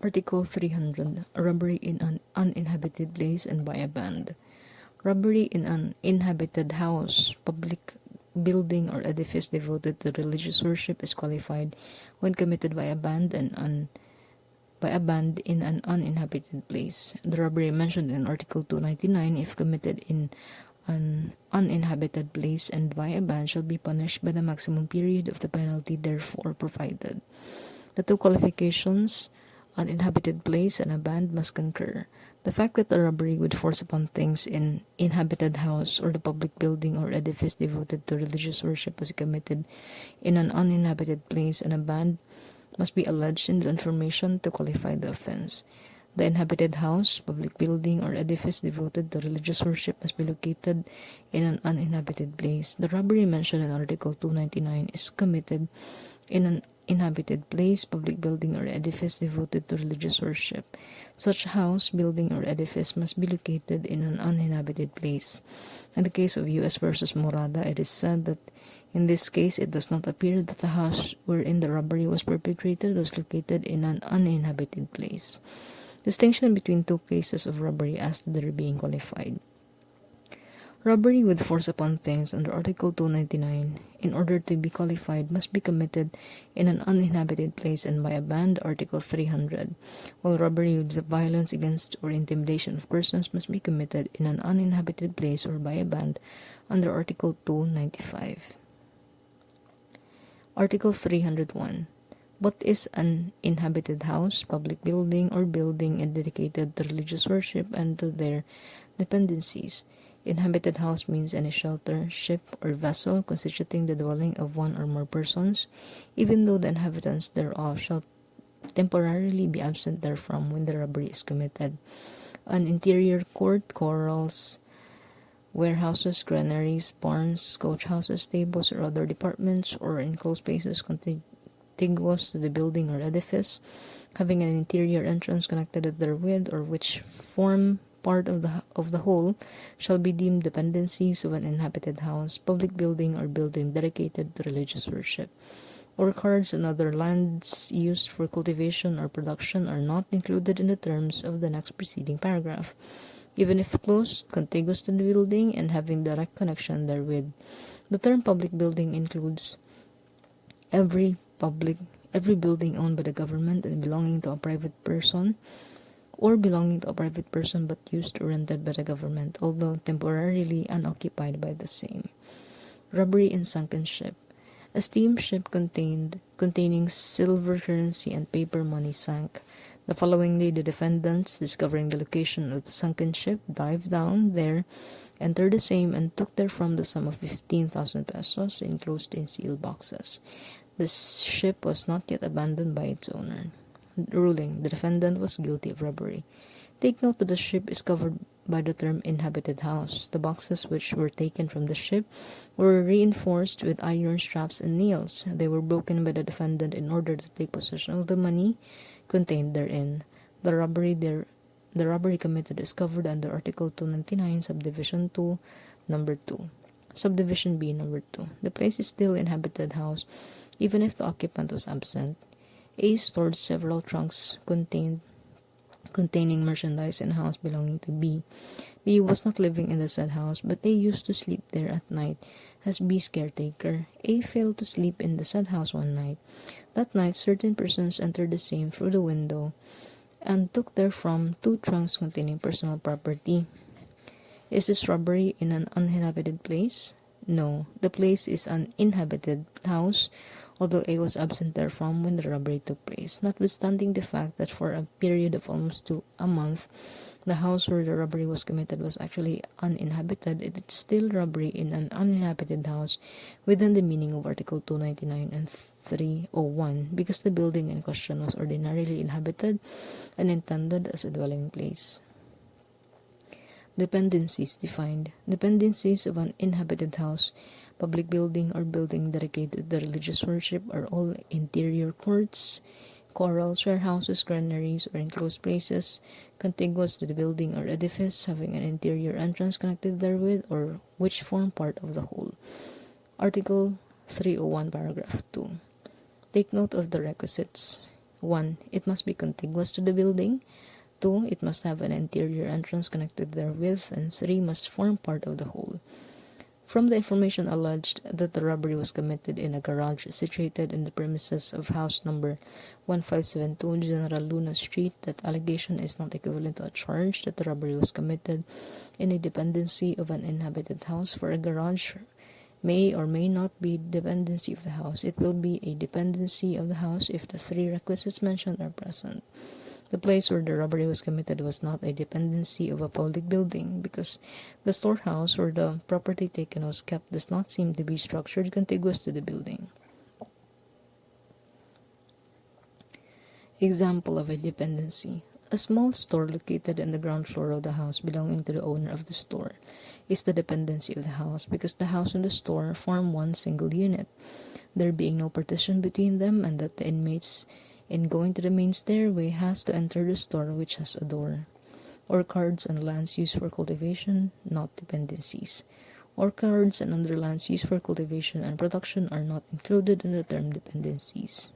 Article 300. Robbery in an uninhabited place and by a band. Robbery in an inhabited house, public building, or edifice devoted to religious worship is qualified when committed by a band in an uninhabited place. The robbery mentioned in Article 299, if committed in an uninhabited place and by a band, shall be punished by the maximum period of the penalty therefore provided. The two qualifications, uninhabited place and a band, must concur. The fact that a robbery with force upon things in inhabited house or the public building or edifice devoted to religious worship was committed in an uninhabited place and a band must be alleged in the information to qualify the offense. The inhabited house, public building, or edifice devoted to religious worship must be located in an uninhabited place. The robbery mentioned in Article 299 is committed in an inhabited place, public building, or edifice devoted to religious worship. Such house, building, or edifice must be located in an uninhabited place. In the case of U.S. versus Morada, it is said that in this case, it does not appear that the house wherein the robbery was perpetrated was located in an uninhabited place. Distinction between two cases of robbery as to their being qualified. Robbery with force upon things under Article 299, in order to be qualified, must be committed in an uninhabited place and by a band, Article 300, while robbery with violence against or intimidation of persons must be committed in an uninhabited place or by a band under Article 295. Article 301. What is an inhabited house, public building, or building dedicated to religious worship and to their dependencies? Inhabited house means any shelter, ship, or vessel constituting the dwelling of one or more persons, even though the inhabitants thereof shall temporarily be absent therefrom when the robbery is committed. An interior court, corrals, warehouses, granaries, barns, coach houses, stables, or other departments, or enclosed spaces contiguous to the building or edifice, having an interior entrance connected therewith, or which form part of the whole, shall be deemed dependencies of an inhabited house, public building, or building dedicated to religious worship. Orchards and other lands used for cultivation or production are not included in the terms of the next preceding paragraph, even if close, contiguous to the building, and having direct connection therewith. The term public building includes every building owned by the government and belonging to a private person, or belonging to a private person but used or rented by the government, although temporarily unoccupied by the same. Robbery in sunken ship. A steamship containing silver currency and paper money sank. The following day, the defendants, discovering the location of the sunken ship, dived down there, entered the same, and took therefrom the sum of 15,000 pesos enclosed in sealed boxes. The ship was not yet abandoned by its owner. Ruling: the defendant was guilty of robbery. Take note that the ship is covered by the term inhabited house. The boxes which were taken from the ship were reinforced with iron straps and nails. They were broken by the defendant in order to take possession of the money contained therein. The robbery committed is covered under Article 299, Subdivision 2, Number 2. Subdivision B, Number 2. The place is still inhabited house, even if the occupant was absent. A stored several trunks containing merchandise in a house belonging to B. B was not living in the said house, but A used to sleep there at night as B's caretaker. A failed to sleep in the said house one night. That night, certain persons entered the same through the window and took therefrom 2 trunks containing personal property. Is this robbery in an uninhabited place? No, the place is an inhabited house, although A was absent therefrom when the robbery took place. Notwithstanding the fact that for a period of almost a month, the house where the robbery was committed was actually uninhabited, it is still robbery in an uninhabited house within the meaning of Article 299 and 301, because the building in question was ordinarily inhabited and intended as a dwelling place. Dependencies defined. Dependencies of an inhabited house, public building, or building dedicated to religious worship are all interior courts, corrals, warehouses, granaries, or enclosed places contiguous to the building or edifice, having an interior entrance connected therewith, or which form part of the whole. Article 301, Paragraph 2. Take note of the requisites. 1. It must be contiguous to the building. 2. It must have an interior entrance connected therewith. And 3. Must form part of the whole. From the information alleged that the robbery was committed in a garage situated in the premises of house number 1572 General Luna Street, that allegation is not equivalent to a charge that the robbery was committed in a dependency of an inhabited house, for a garage may or may not be dependency of the house. It will be a dependency of the house if the 3 requisites mentioned are present. The place where the robbery was committed was not a dependency of a public building, because the storehouse where the property taken was kept does not seem to be structured contiguous to the building. Example of a dependency. A small store located in the ground floor of the house belonging to the owner of the store is the dependency of the house, because the house and the store form one single unit, there being no partition between them, and that the inmates in going to the main stairway has to enter the store, which has a door. Orchards and lands used for cultivation, not dependencies. Orchards and other lands used for cultivation and production are not included in the term dependencies.